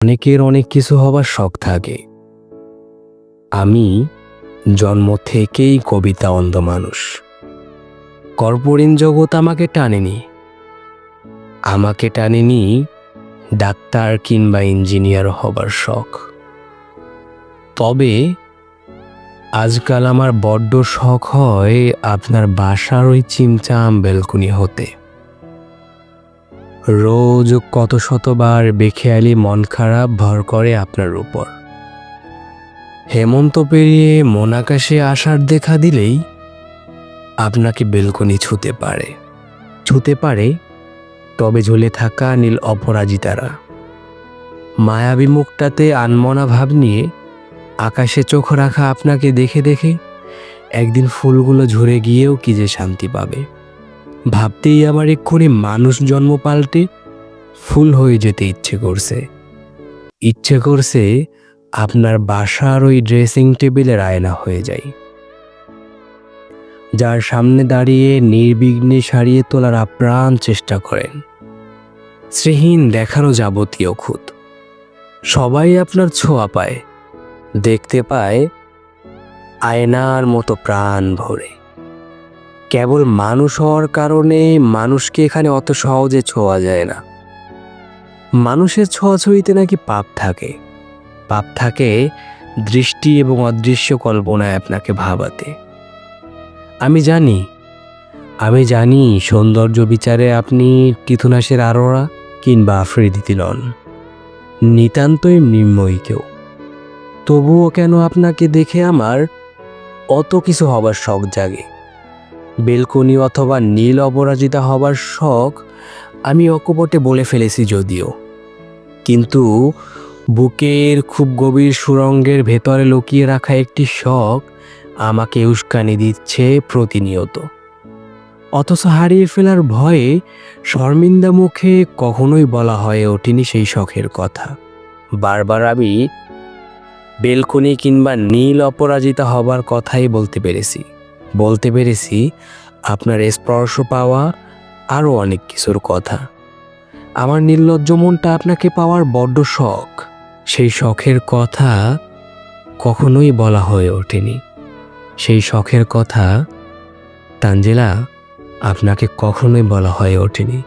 অনেকের অনেক কিছু হবার শখ থাকে। আমি জন্ম থেকেই কবিতা অন্ধ মানুষ। কর্পোরেট জগৎ আমাকে টানেনি ডাক্তার কিংবা ইঞ্জিনিয়ার হবার শখ। তবে আজকাল আমার বড্ড শখ হয় আপনার বাসার ওই চিমচাম বেলকুনি হতে। রোজ কত শতবার বেখেয়ালি মন খারাপ ভর করে আপনার উপর। হেমন্ত পেরিয়ে মন আকাশে আসার দেখা দিলেই আপনাকে বেলকনি ছুতে পারে তবে ঝুলে থাকা নীল অপরাজিতারা। মায়াবী মুখটাতে আনমনা ভাব নিয়ে আকাশে চোখ রাখা আপনাকে দেখে দেখে একদিন ফুলগুলো ঝরে গিয়েও কি যে শান্তি পাবে। ভাবতেই আমার এক্ষুনি মানুষ জন্ম পাল্টে ফুল হয়ে যেতে ইচ্ছে করছে আপনার বাসার ওই ড্রেসিং টেবিলের আয়না হয়ে যাই, যার সামনে দাঁড়িয়ে নির্বিঘ্নে সারিয়ে তোলার আপ্রাণ চেষ্টা করেন। শ্রীহীন দেখানো যাবতীয় খুঁত সবাই আপনার ছোঁয়া পায়, দেখতে পায় আয়নার মতো প্রাণ ভরে। কেবল মানুষ হওয়ার কারণে মানুষকে এখানে অত সহজে ছোঁয়া যায় না। মানুষের ছোঁয়াছুঁইতে নাকি পাপ থাকে দৃষ্টি এবং অদৃশ্য কল্পনায় আপনাকে ভাবাতে। আমি জানি সৌন্দর্য বিচারে আপনি কৃতনাশের আরোরা কিংবা আফ্রিদিতি নন, নিতান্তই মৃন্ময়ী কেউ। তবুও কেন আপনাকে দেখে আমার অত কিছু হবার শখ জাগে। বেলকনি অথবা নীল অপরাজিতা হবার শখ আমি অকপটে বলে ফেলেছি যদিও, কিন্তু বুকের খুব গভীর সুরঙ্গের ভেতরে লুকিয়ে রাখা একটি শখ আমাকে উস্কানি দিচ্ছে প্রতিনিয়ত। অথচ হারিয়ে ফেলার ভয়ে শর্মিন্দা মুখে কখনোই বলা হয়ে ওঠেনি সেই শখের কথা। বারবার আমি বেলকনি কিংবা নীল অপরাজিতা হবার কথাই বলতে পেরেছি আপনার স্পর্শ পাওয়া আরও অনেক কিছুর কথা। আমার নির্লজ্জ মনটা আপনাকে পাওয়ার বড্ড শখ, সেই শখের কথা কখনোই বলা হয়ে ওঠেনি। সেই শখের কথা তানজিলা আপনাকে কখনোই বলা হয়ে ওঠেনি।